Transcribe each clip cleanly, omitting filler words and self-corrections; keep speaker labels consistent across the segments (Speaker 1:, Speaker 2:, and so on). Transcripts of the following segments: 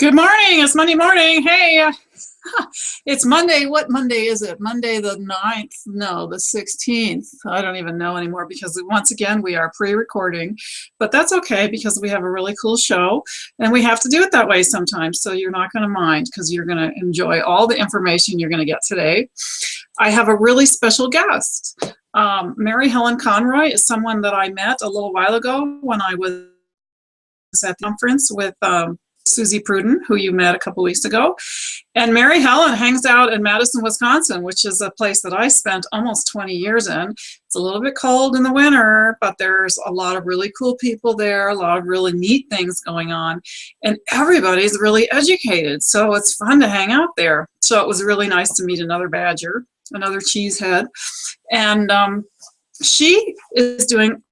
Speaker 1: Good morning. It's Monday morning. Hey, it's Monday. What Monday is it? Monday the 9th? No, the 16th. I don't even know anymore because once again, we are pre-recording, but that's okay because we have a really cool show and we have to do it that way sometimes. So you're not going to mind because you're going to enjoy all the information you're going to get today. I have a really special guest. Mary Helen Conroy is someone that I met a little while ago when I was at the conference with Susie Pruden, who you met a couple weeks ago. And Mary Helen hangs out in Madison, Wisconsin, which is a place that I spent almost 20 years in. It's a little bit cold in the winter, but there's a lot of really cool people there, a lot of really neat things going on, and everybody's really educated. So it's fun to hang out there. So it was really nice to meet another Badger, another cheesehead. And she is doing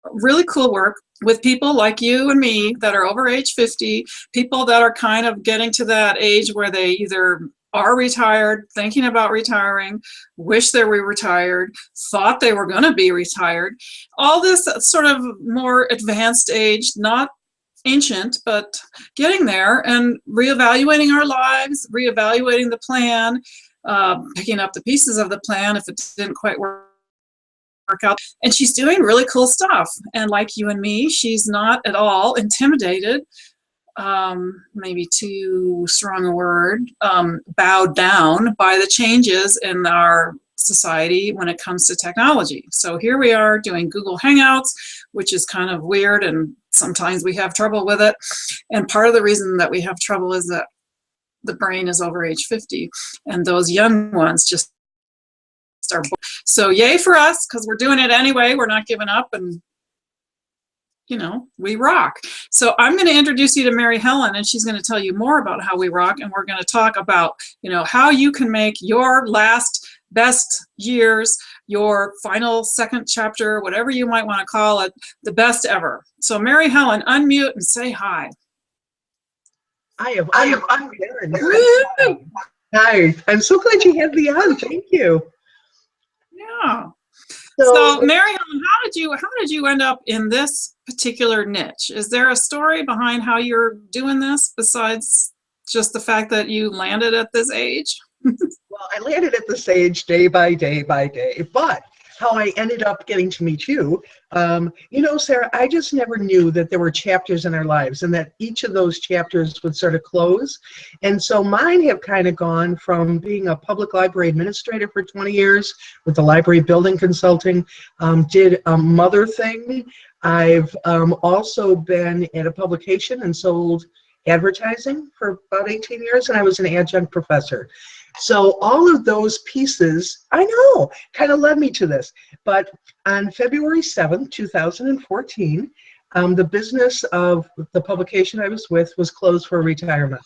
Speaker 1: really cool work with people like you and me that are over age 50, people that are kind of getting to that age where they either are retired, thinking about retiring, wish they were retired, thought they were going to be retired. All this sort of more advanced age, not ancient, but getting there and reevaluating our lives, reevaluating the plan, picking up the pieces of the plan if it didn't quite work out. And she's doing really cool stuff. And like you and me, she's not at all intimidated, maybe too strong a word, bowed down by the changes in our society when it comes to technology. So here we are doing Google Hangouts, which is kind of weird and sometimes we have trouble with it. And part of the reason that we have trouble is that the brain is over age 50 and those young ones just are. So yay for us because we're doing it anyway. We're not giving up and we rock. So I'm going to introduce you to Mary Helen and she's going to tell you more about how we rock, and we're going to talk about how you can make your last best years, your final second chapter, whatever you might want to call it, the best ever. So Mary Helen, unmute and say hi.
Speaker 2: I'm Hi, I'm so glad you had me on. Thank you.
Speaker 1: Yeah. So Mary Helen, how did you end up in this particular niche? Is there a story behind how you're doing this besides just the fact that you landed at this age?
Speaker 2: Well, I landed at this age day by day by day, but how I ended up getting to meet you, Sarah, I just never knew that there were chapters in our lives and that each of those chapters would sort of close. And so mine have kind of gone from being a public library administrator for 20 years with the library building consulting, did a mother thing. I've also been at a publication and sold advertising for about 18 years, and I was an adjunct professor. So all of those pieces, I know, kind of led me to this. But on February 7th, 2014, the business of the publication I was with was closed for retirement.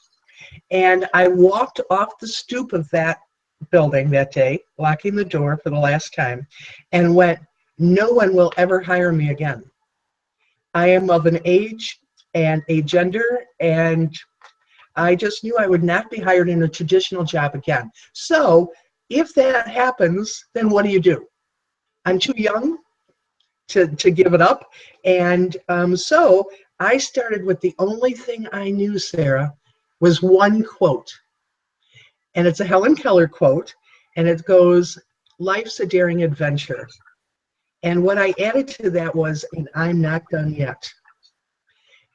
Speaker 2: And I walked off the stoop of that building that day, locking the door for the last time, and went, no one will ever hire me again. I am of an age and a gender, and I just knew I would not be hired in a traditional job again. So if that happens, then what do? I'm too young to give it up. And so I started with the only thing I knew, Sarah, was one quote. And it's a Helen Keller quote. And it goes, life's a daring adventure. And what I added to that was, and I'm not done yet.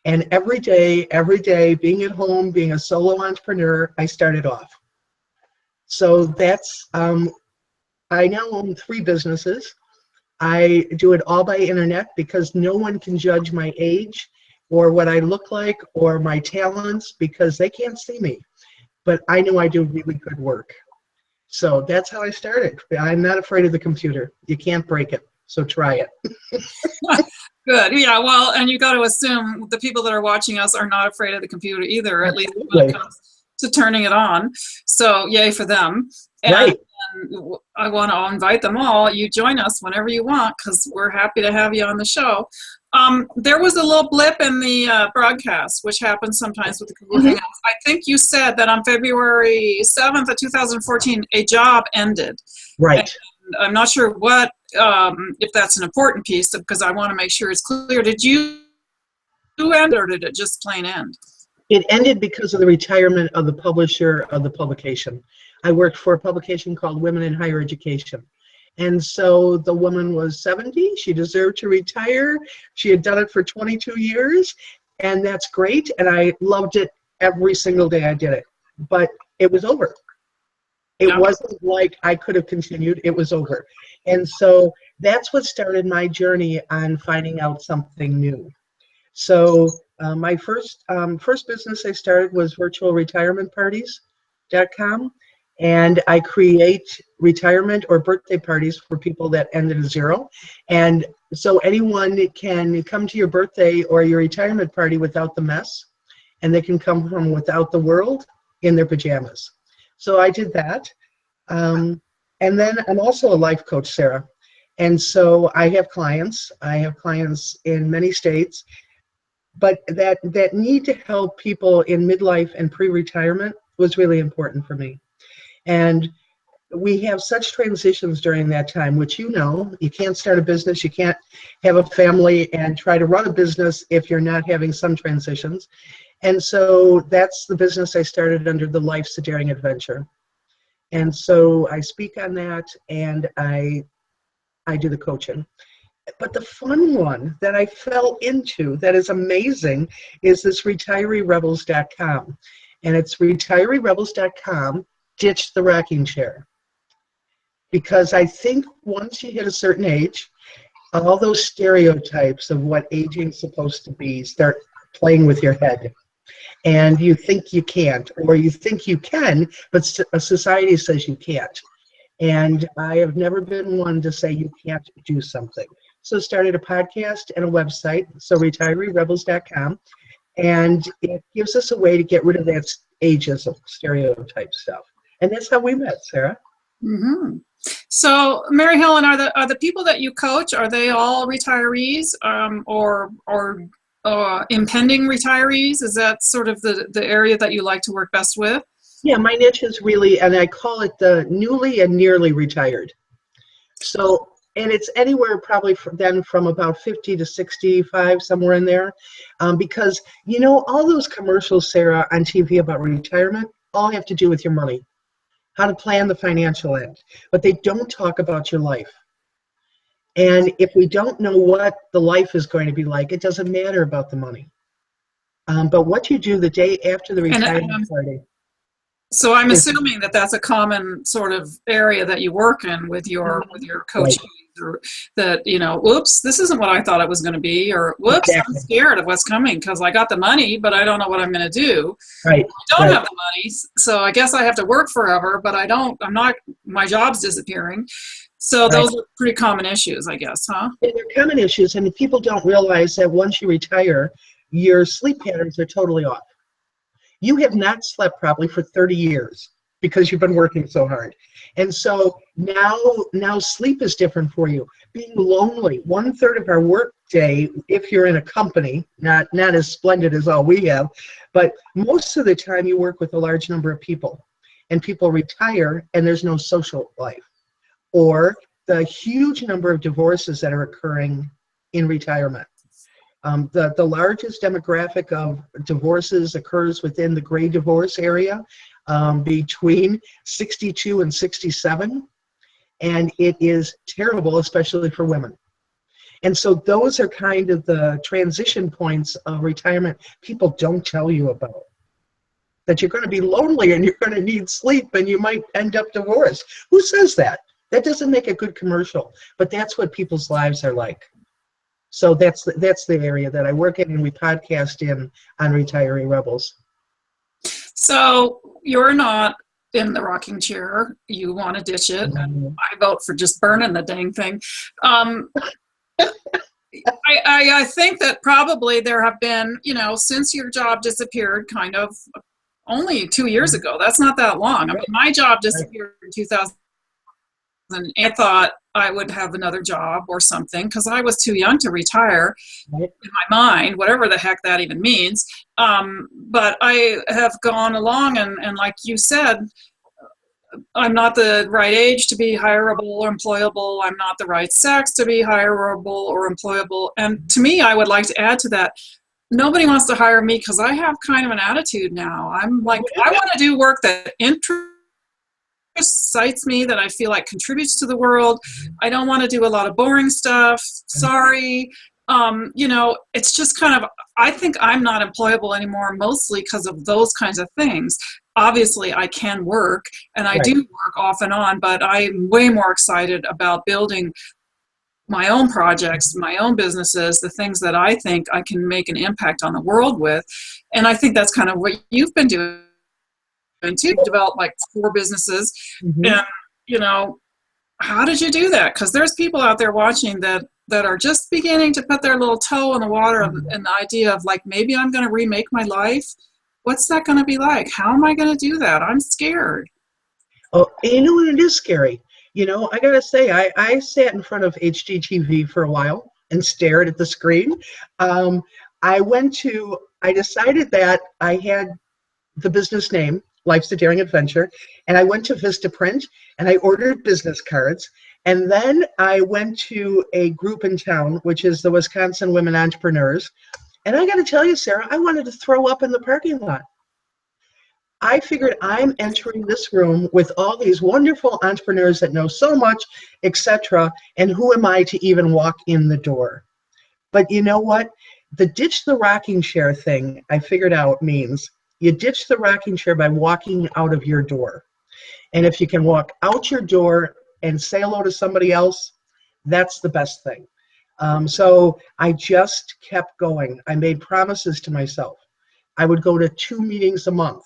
Speaker 2: And every day, being at home, being a solo entrepreneur, I started off. So that's, I now own 3 businesses. I do it all by internet because no one can judge my age or what I look like or my talents because they can't see me. But I know I do really good work. So that's how I started. I'm not afraid of the computer. You can't break it. So try it.
Speaker 1: Good. Yeah, well, and you got to assume the people that are watching us are not afraid of the computer either, at least when it comes to turning it on. So yay for them. And,
Speaker 2: right.
Speaker 1: And I want to invite them all. You join us whenever you want because we're happy to have you on the show. There was a little blip in the broadcast, which happens sometimes with the Google Hangouts. I think you said that on February 7th of 2014, a job ended.
Speaker 2: Right.
Speaker 1: And I'm not sure what, if that's an important piece, because I want to make sure it's clear. Did you end or did it just plain end?
Speaker 2: It ended because of the retirement of the publisher of the publication. I worked for a publication called Women in Higher Education. And so the woman was 70. She deserved to retire. She had done it for 22 years, and that's great. And I loved it every single day I did it. But it was over. It
Speaker 1: Yeah.
Speaker 2: wasn't like I could have continued. It was over. And so that's what started my journey on finding out something new. So my first business I started was virtualretirementparties.com, and I create retirement or birthday parties for people that end in a zero. And so anyone can come to your birthday or your retirement party without the mess, and they can come from without the world in their pajamas. So I did that. And then I'm also a life coach, Sarah. And so I have clients. I have clients in many states, but that need to help people in midlife and pre-retirement was really important for me. And we have such transitions during that time, which you can't start a business, you can't have a family and try to run a business if you're not having some transitions. And so that's the business I started under the Life's a Daring Adventure. And so I speak on that, and I do the coaching. But the fun one that I fell into that is amazing is this retireerebels.com. And it's retireerebels.com, ditch the rocking chair. Because I think once you hit a certain age, all those stereotypes of what aging's supposed to be start playing with your head. And you think you can't, or you think you can, but society says you can't. And I have never been one to say you can't do something. So started a podcast and a website, so retireerebels.com, and it gives us a way to get rid of that ageism, stereotype stuff. And that's how we met, Sarah.
Speaker 1: Mm-hmm. So, Mary Helen, are the people that you coach, are they all retirees, or impending retirees? Is that sort of the area that you like to work best with?
Speaker 2: Yeah, my niche is really, and I call it the newly and nearly retired. So, and it's anywhere probably from about 50 to 65, somewhere in there. Because, all those commercials, Sarah, on TV about retirement, all have to do with your money, how to plan the financial end. But they don't talk about your life. And if we don't know what the life is going to be like, it doesn't matter about the money. But what you do the day after the retirement party.
Speaker 1: So I'm assuming that that's a common sort of area that you work in with your coaching, or that, whoops, this isn't what I thought it was going to be, or whoops, exactly. I'm scared of what's coming because I got the money, but I don't know what I'm going to do.
Speaker 2: Right.
Speaker 1: I don't have the money, so I guess I have to work forever, but my job's disappearing. So those are pretty common issues, I guess, huh?
Speaker 2: Yeah, they're common issues, and people don't realize that once you retire, your sleep patterns are totally off. You have not slept probably for 30 years because you've been working so hard. And so now sleep is different for you. Being lonely, 1/3 of our work day, if you're in a company, not as splendid as all we have, but most of the time you work with a large number of people, and people retire and there's no social life. Or the huge number of divorces that are occurring in retirement. The largest demographic of divorces occurs within the gray divorce area between 62 and 67, and it is terrible, especially for women. And so those are kind of the transition points of retirement people don't tell you about. That you're going to be lonely and you're going to need sleep and you might end up divorced. Who says that? That doesn't make a good commercial, but that's what people's lives are like. So that's the area that I work in, and we podcast in on Retiree Rebels.
Speaker 1: So you're not in the rocking chair. You want to ditch it.
Speaker 2: Mm-hmm.
Speaker 1: I vote for just burning the dang thing. I think that probably there have been, since your job disappeared kind of only 2 years ago. That's not that long. I mean, my job disappeared in 2000. And I thought I would have another job or something because I was too young to retire in my mind, whatever the heck that even means. But I have gone along and like you said, I'm not the right age to be hireable or employable. I'm not the right sex to be hireable or employable. And to me, I would like to add to that, nobody wants to hire me because I have kind of an attitude now. I'm like, I want to do work that excites me, that I feel like contributes to the world. I don't want to do a lot of boring stuff. Sorry. It's just kind of, I think I'm not employable anymore, mostly because of those kinds of things. Obviously, I can work, and I do work off and on, but I'm way more excited about building my own projects, my own businesses, the things that I think I can make an impact on the world with. And I think that's kind of what you've been doing too, develop like 4 businesses. And, how did you do that? Because there's people out there watching that are just beginning to put their little toe in the water and the idea of like, maybe I'm going to remake my life. What's that going to be like? How am I going to do that? I'm scared.
Speaker 2: Oh, what? It is scary. I got to say, I sat in front of HGTV for a while and stared at the screen. I decided that I had the business name, Life's a Daring Adventure, and I went to Vistaprint and I ordered business cards. And then I went to a group in town, which is the Wisconsin Women Entrepreneurs. And I got to tell you, Sarah, I wanted to throw up in the parking lot. I figured I'm entering this room with all these wonderful entrepreneurs that know so much, etc. And who am I to even walk in the door? But you know what? The ditch the rocking chair thing, I figured out, means you ditch the rocking chair by walking out of your door. And if you can walk out your door and say hello to somebody else, that's the best thing. So I just kept going. I made promises to myself. I would go to 2 meetings a month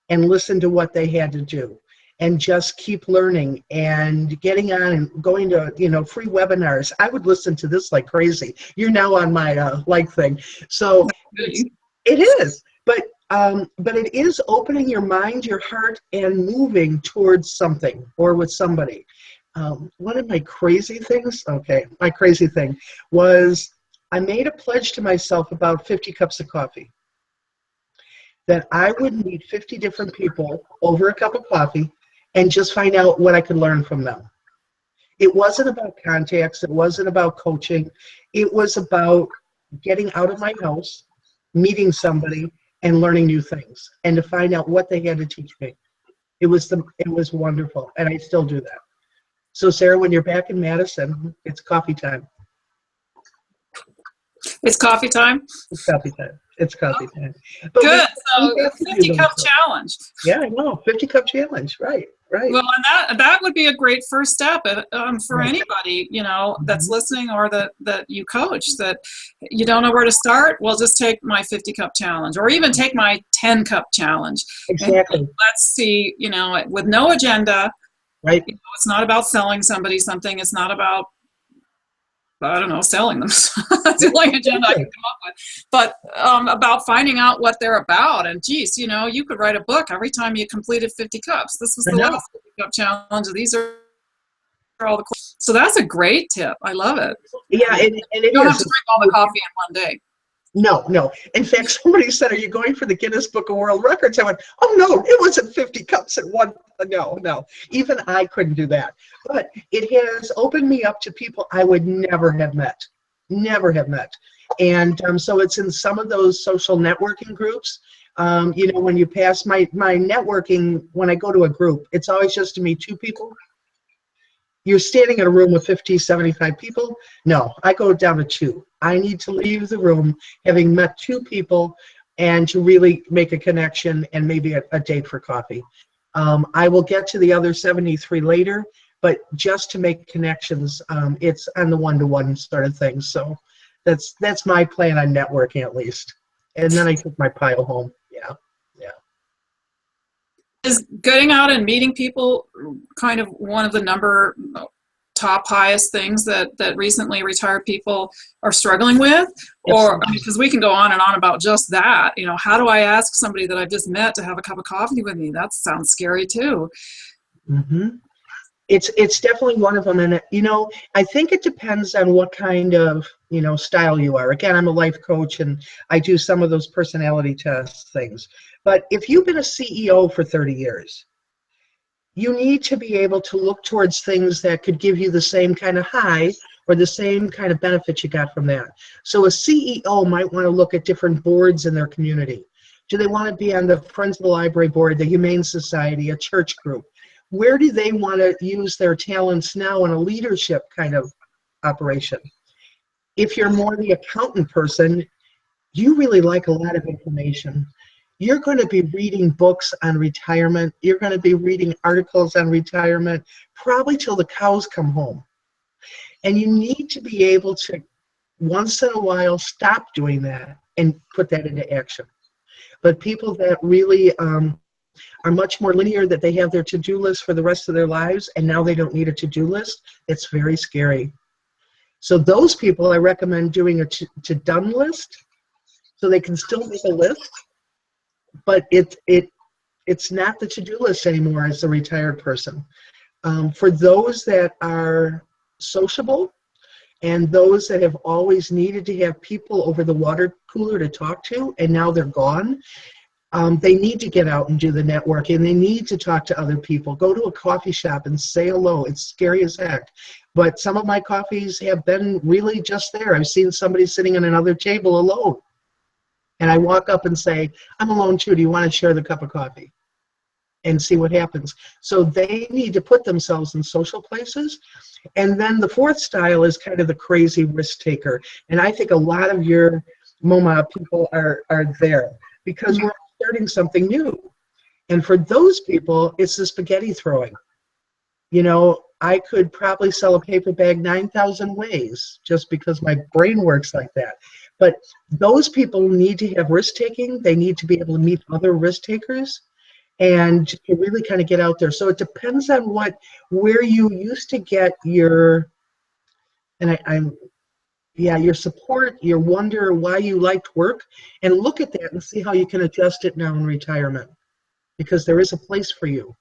Speaker 2: and listen to what they had to do and just keep learning and getting on and going to, free webinars. I would listen to this like crazy. You're now on my like thing. So it is, but it is opening your mind, your heart, and moving towards something or with somebody. One of my crazy things, my crazy thing was I made a pledge to myself about 50 cups of coffee, that I would meet 50 different people over a cup of coffee and just find out what I could learn from them. It wasn't about contacts. It wasn't about coaching. It was about getting out of my house, meeting somebody, and learning new things, and to find out what they had to teach me. It was wonderful, and I still do that. So, Sarah, when you're back in Madison, it's coffee time.
Speaker 1: It's coffee time?
Speaker 2: It's coffee time. It's coffee time. But
Speaker 1: good. So 50 cup challenge.
Speaker 2: Yeah, I know. 50 cup challenge. Right. Well,
Speaker 1: and that would be a great first step for anybody, that's listening or that you coach, that you don't know where to start. Well, just take my 50 cup challenge, or even take my 10 cup challenge.
Speaker 2: Exactly.
Speaker 1: And let's see, with no agenda.
Speaker 2: Right.
Speaker 1: It's not about selling somebody something. It's not about, I don't know, selling them. That's the only agenda I can come up with. But about finding out what they're about. And geez, you could write a book every time you completed 50 cups. This was the last 50 cup challenge. These are all the. So that's a great tip. I love it.
Speaker 2: Yeah, and
Speaker 1: you don't have to drink all the coffee in one day.
Speaker 2: No. In fact, somebody said, "Are you going for the Guinness Book of World Records?" I went, "Oh no, it wasn't 50 cups at one." No. Even I couldn't do that. But it has opened me up to people I would never have met. And so it's in some of those social networking groups. When you pass my networking, when I go to a group, it's always just to meet 2 people. You're standing in a room with 50, 75 people. No, I go down to 2. I need to leave the room having met 2 people and to really make a connection and maybe a date for coffee. I will get to the other 73 later, but just to make connections, it's on the one-to-one sort of thing. So that's my plan on networking, at least. And then I took my pile home. Yeah.
Speaker 1: Is getting out and meeting people kind of one of the top highest things that recently retired people are struggling with? Or, because we can go on and on about just that. How do I ask somebody that I've just met to have a cup of coffee with me? That sounds scary too.
Speaker 2: Mm-hmm. It's definitely one of them. And, I think it depends on what kind of, style you are. Again, I'm a life coach and I do some of those personality test things. But if you've been a CEO for 30 years, you need to be able to look towards things that could give you the same kind of high or the same kind of benefit you got from that. So a CEO might want to look at different boards in their community. Do they want to be on the Friends of the Library Board, the Humane Society, a church group? Where do they want to use their talents now in a leadership kind of operation? If you're more the accountant person, you really like a lot of information. You're going to be reading books on retirement. You're going to be reading articles on retirement, probably till the cows come home. And you need to be able to, once in a while, stop doing that and put that into action. But people that really are much more linear, that they have their to-do list for the rest of their lives, and now they don't need a to-do list, it's very scary. So those people, I recommend doing a to-done list, so they can still make a list, but it's not the to-do list anymore as a retired person. For those that are sociable and those that have always needed to have people over the water cooler to talk to, and now they're gone, they need to get out and do the networking. They need to talk to other people. Go to a coffee shop and say hello. It's scary as heck. But some of my coffees have been really just there. I've seen somebody sitting at another table alone. And I walk up and say, I'm alone too. Do you want to share the cup of coffee? And see what happens. So they need to put themselves in social places. And then the fourth style is kind of the crazy risk taker. And I think a lot of your MoMA people are there because we're starting something new. And for those people, it's the spaghetti throwing. You know, I could probably sell a paper bag 9,000 ways just because my brain works like that. But those people need to have risk taking. They need to be able to meet other risk takers and to really kind of get out there. So it depends on where you used to get your, your support, your wonder why you liked work, and look at that and see how you can adjust it now in retirement, because there is a place for you.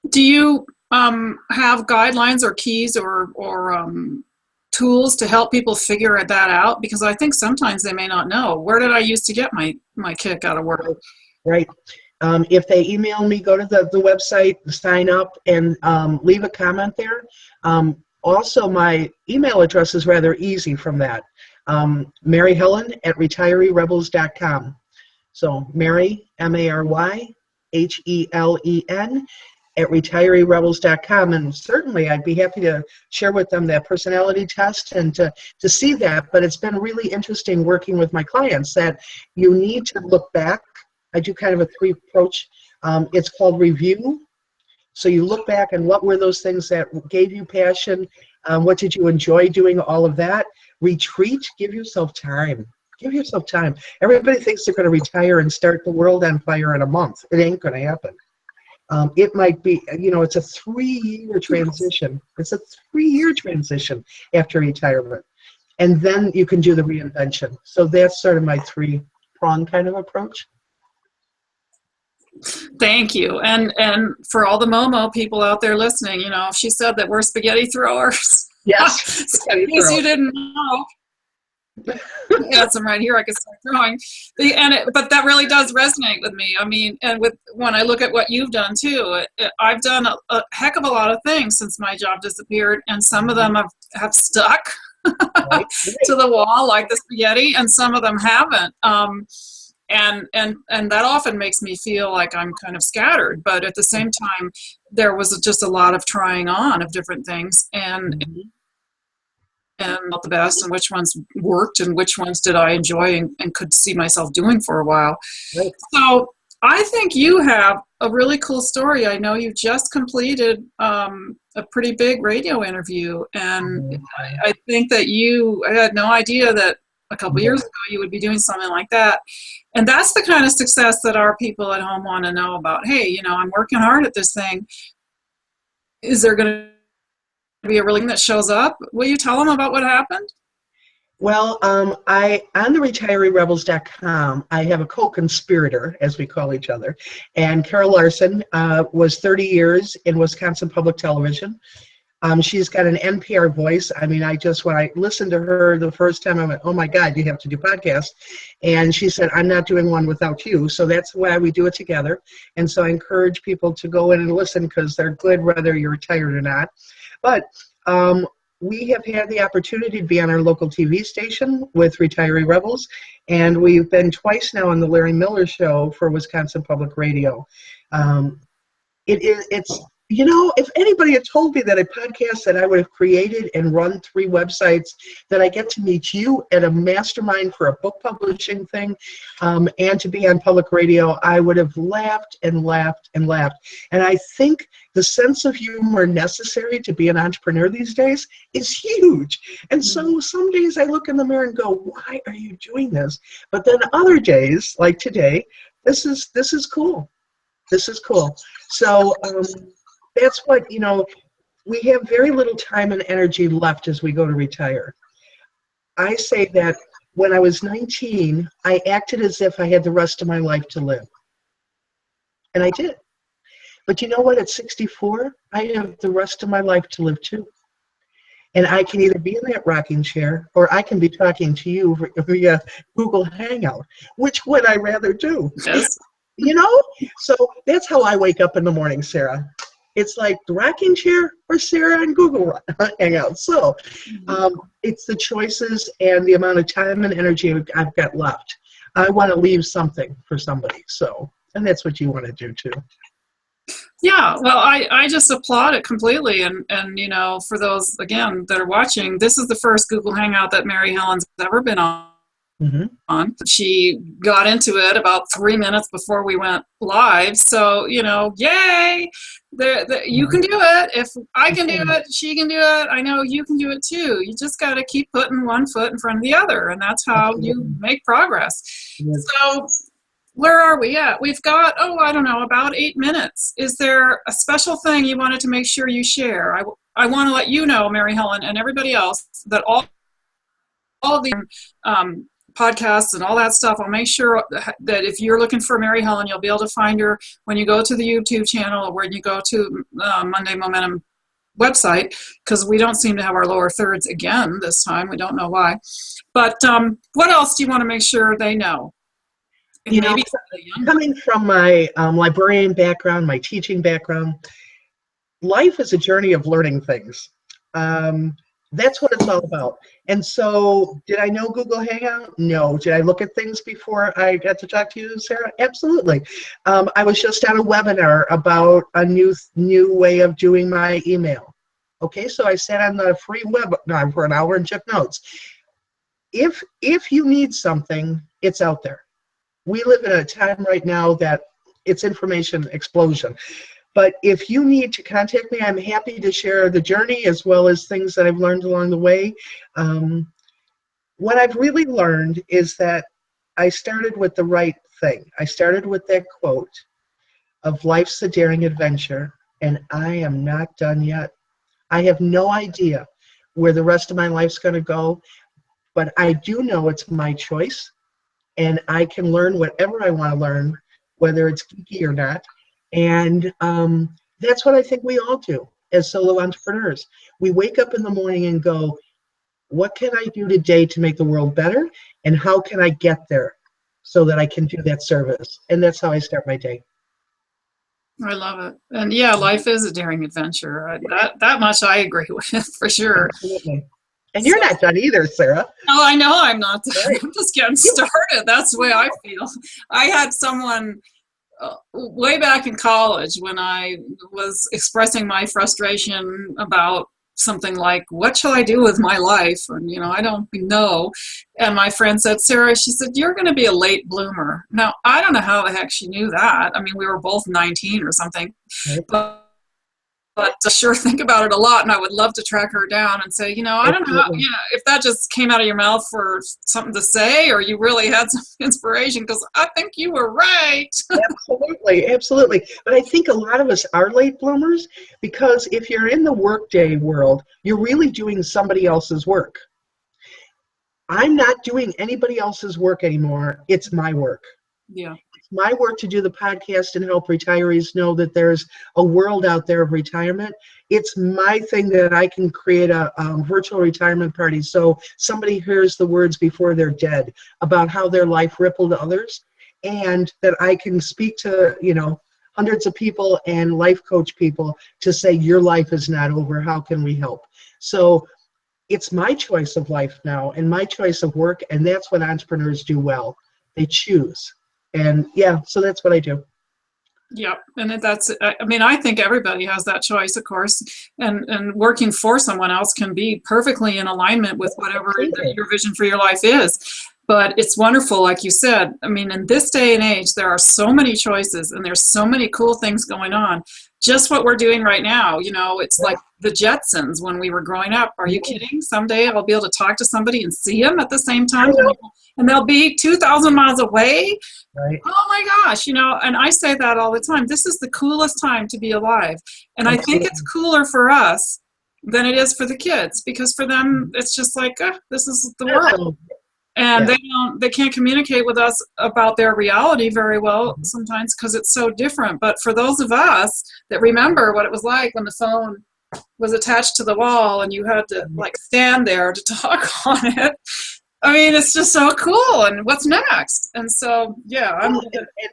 Speaker 1: Do you have guidelines or keys or tools to help people figure that out? Because I think sometimes they may not know. Where did I used to get my kick out of work?
Speaker 2: Right. If they email me, go to the website, sign up, and leave a comment there. Also, my email address is rather easy from that. Mary Helen at retireerebels.com. So Mary, M-A-R-Y, H-E-L-E-N, at retireerebels.com. And certainly I'd be happy to share with them that personality test and to see that. But it's been really interesting working with my clients that you need to look back. I do kind of a three approach. It's called review. So you look back and what were those things that gave you passion? What did you enjoy doing? All of that. Retreat. Give yourself time. Give yourself time. Everybody thinks they're going to retire and start the world on fire in a month. It ain't going to happen. It might be, it's a 3-year transition. It's a 3-year transition after retirement. And then you can do the reinvention. So that's sort of my 3-prong kind of approach.
Speaker 1: Thank you. And for all the Momo people out there listening, she said that we're spaghetti throwers.
Speaker 2: Yes.
Speaker 1: In case you didn't know. I got some right here I could start throwing. But that really does resonate with me. I mean, and when I look at what you've done too, I've done a heck of a lot of things since my job disappeared, and some of them have stuck
Speaker 2: Right.
Speaker 1: to the wall like the spaghetti, and some of them haven't. And that often makes me feel like I'm kind of scattered. But at the same time, there was just a lot of trying on of different things, and not the best, and which ones worked and which ones did I enjoy and could see myself doing for a while.
Speaker 2: Right.
Speaker 1: So I think you have a really cool story. I know you just completed a pretty big radio interview, and I think that I had no idea that a couple years ago you would be doing something like that. And that's the kind of success that our people at home want to know about. Hey, I'm working hard at this thing. Is there going to be a really that shows up? Will you tell them about what happened?
Speaker 2: Well, on the retireerebels.com, I have a co-conspirator, as we call each other. And Carol Larson was 30 years in Wisconsin Public Television. She's got an NPR voice. I mean, when I listened to her the first time, I went, oh my God, you have to do podcasts. And she said, I'm not doing one without you. So that's why we do it together. And so I encourage people to go in and listen because they're good whether you're retired or not. But we have had the opportunity to be on our local TV station with Retiree Rebels. And we've been twice now on the Larry Miller Show for Wisconsin Public Radio. It's if anybody had told me that a podcast that I would have created and run 3 websites, that I get to meet you at a mastermind for a book publishing thing, and to be on public radio, I would have laughed and laughed and laughed. And I think the sense of humor necessary to be an entrepreneur these days is huge. And so some days I look in the mirror and go, why are you doing this? But then other days, like today, this is cool. This is cool. So that's what, we have very little time and energy left as we go to retire. I say that when I was 19, I acted as if I had the rest of my life to live. And I did. But you know what? At 64, I have the rest of my life to live too. And I can either be in that rocking chair or I can be talking to you via Google Hangout. Which would I rather do?
Speaker 1: Yes.
Speaker 2: So that's how I wake up in the morning, Sarah. It's like the rocking chair or Sarah and Google Hangout. So it's the choices and the amount of time and energy I've got left. I want to leave something for somebody. And that's what you want to do too.
Speaker 1: Yeah, well, I just applaud it completely. And for those, again, that are watching, this is the first Google Hangout that Mary Helen's ever been on. Mm-hmm. She got into it about 3 minutes before we went live. So, yay! You can do it. If I can do it, she can do it. I know you can do it too. You just got to keep putting one foot in front of the other, and that's how you make progress. Yes. So, where are we at? We've got, about 8 minutes. Is there a special thing you wanted to make sure you share? I want to let you know, Mary Helen, and everybody else, that all of the podcasts and all that stuff, I'll make sure that if you're looking for Mary Helen, you'll be able to find her when you go to the YouTube channel or when you go to Monday Momentum website, because we don't seem to have our lower thirds again this time. We don't know why. But what else do you want to make sure they know?
Speaker 2: Coming from my librarian background, my teaching background, life is a journey of learning things. That's what it's all about. And so, did I know Google Hangout? No. Did I look at things before I got to talk to you, Sarah? Absolutely. I was just on a webinar about a new way of doing my email. Okay, so I sat on the free webinar for an hour and took notes. If you need something, it's out there. We live in a time right now that it's information explosion. But if you need to contact me, I'm happy to share the journey as well as things that I've learned along the way. What I've really learned is that I started with the right thing. I started with that quote of life's a daring adventure, and I am not done yet. I have no idea where the rest of my life's going to go, but I do know it's my choice, and I can learn whatever I want to learn, whether it's geeky or not. And that's what I think we all do as solo entrepreneurs. We wake up in the morning and go, what can I do today to make the world better? And how can I get there so that I can do that service? And that's how I start my day.
Speaker 1: I love it. And yeah, life is a daring adventure. That much I agree with, for sure.
Speaker 2: Absolutely. And you're not done either, Sarah.
Speaker 1: No, I know I'm not done. Right. I'm just getting started. That's the way I feel. I had someone way back in college when I was expressing my frustration about something like, what shall I do with my life? And, I don't know. And my friend said, Sarah, she said, you're going to be a late bloomer. Now, I don't know how the heck she knew that. I mean, we were both 19 or something. Right. But I sure think about it a lot, and I would love to track her down and say, I don't know, if that just came out of your mouth for something to say, or you really had some inspiration, because I think you were right.
Speaker 2: Absolutely. But I think a lot of us are late bloomers, because if you're in the workday world, you're really doing somebody else's work. I'm not doing anybody else's work anymore. It's my work.
Speaker 1: Yeah.
Speaker 2: It's my work to do the podcast and help retirees know that there's a world out there of retirement. It's my thing that I can create a virtual retirement party so somebody hears the words before they're dead about how their life rippled others, and that I can speak to, hundreds of people and life coach people to say, your life is not over. How can we help? So it's my choice of life now and my choice of work, and that's what entrepreneurs do well. They choose. And yeah, so that's what I do.
Speaker 1: Yeah, and I think everybody has that choice, of course, and working for someone else can be perfectly in alignment with whatever your vision for your life is. But it's wonderful, like you said. I mean, in this day and age, there are so many choices and there's so many cool things going on. Just what we're doing right now, it's like the Jetsons when we were growing up. Are you kidding? Someday I'll be able to talk to somebody and see them at the same time, and they'll be 2,000 miles away. Right. Oh my gosh, and I say that all the time. This is the coolest time to be alive. And I think it's cooler for us than it is for the kids, because for them, it's just like, this is the world. And they can't communicate with us about their reality very well sometimes because it's so different. But for those of us that remember what it was like when the phone was attached to the wall and you had to stand there to talk on it, I mean, it's just so cool. And what's next? And so, and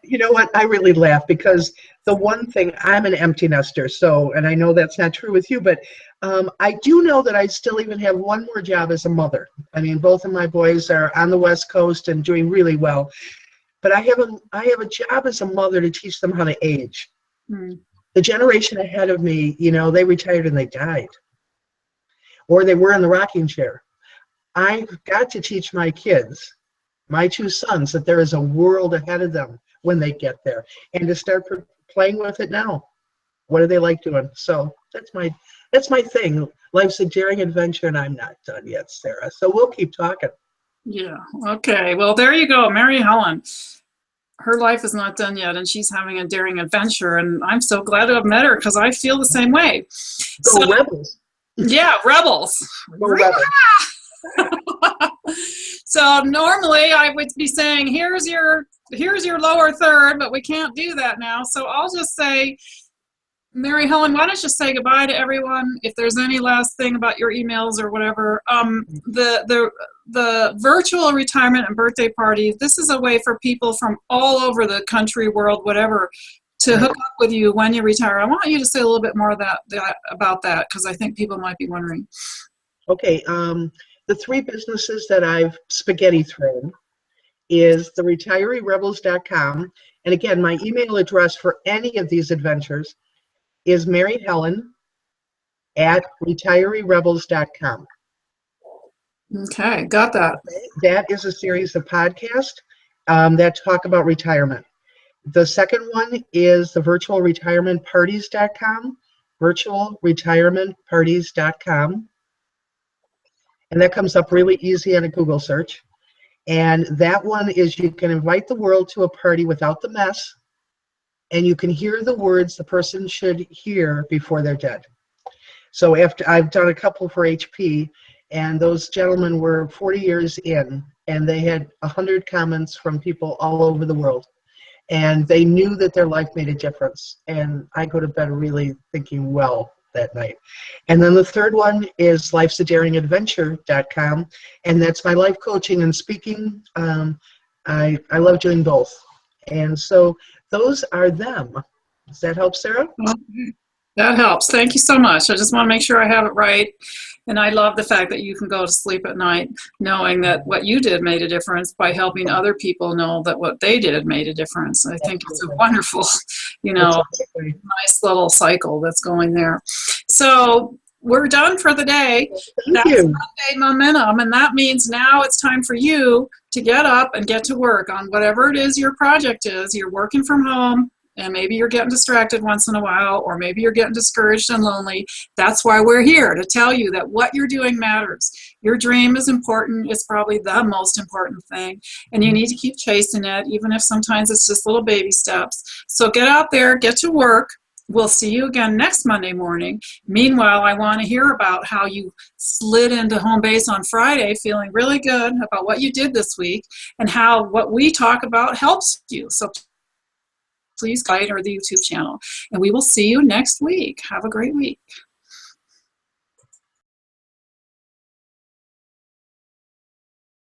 Speaker 2: you know what? I really laugh because the one thing, I'm an empty nester. So, and I know that's not true with you, but I do know that I still even have one more job as a mother. I mean, both of my boys are on the West Coast and doing really well. But I have a job as a mother to teach them how to age. The generation ahead of me, they retired and they died. Or they were in the rocking chair. I've got to teach my kids, my two sons, that there is a world ahead of them when they get there, and to start playing with it now. What do they like doing? So that's my thing. Life's a daring adventure, and I'm not done yet, Sarah. So we'll keep talking.
Speaker 1: Yeah. Okay. Well, there you go, Mary Helen. Her life is not done yet, and she's having a daring adventure, and I'm so glad to have met her because I feel the same way.
Speaker 2: Go Rebels.
Speaker 1: Yeah, Rebels.
Speaker 2: Go Rebels.
Speaker 1: So normally I would be saying, here's your lower third, but we can't do that now. So I'll just say, Mary Helen, why don't you say goodbye to everyone? If there's any last thing about your emails or whatever, the virtual retirement and birthday party, this is a way for people from all over the country, world, whatever, to hook up with you when you retire. I want you to say a little bit more about that because I think people might be wondering.
Speaker 2: Okay. The three businesses that I've spaghetti thrown is the retireerebels.com. And again, my email address for any of these adventures is maryhelen@retireerebels.com.
Speaker 1: Okay, got that.
Speaker 2: That is a series of podcasts that talk about retirement. The second one is the virtualretirementparties.com, virtualretirementparties.com. And that comes up really easy on a Google search. And that one is you can invite the world to a party without the mess, and you can hear the words the person should hear before they're dead. So after I've done a couple for HP, and those gentlemen were 40 years in, and they had 100 comments from people all over the world. And they knew that their life made a difference. And I go to bed really thinking, well, that night. And then the third one is life'sadaringadventure.com, and that's my life coaching and speaking. I love doing both. And so those are them. Does that help, Sarah?
Speaker 1: That helps. Thank you so much. I just want to make sure I have it right. And I love the fact that you can go to sleep at night knowing that what you did made a difference by helping other people know that what they did made a difference. I think it's a wonderful, nice little cycle that's going there. So we're done for the day. That's Monday Momentum, and that means now it's time for you to get up and get to work on whatever it is your project is. You're working from home, and maybe you're getting distracted once in a while, or maybe you're getting discouraged and lonely. That's why we're here, to tell you that what you're doing matters. Your dream is important. It's probably the most important thing, and you need to keep chasing it, even if sometimes it's just little baby steps. So get out there, get to work. We'll see you again next Monday morning. Meanwhile, I want to hear about how you slid into home base on Friday feeling really good about what you did this week and how what we talk about helps you. So please guide or the YouTube channel. And we will see you next week. Have a great week.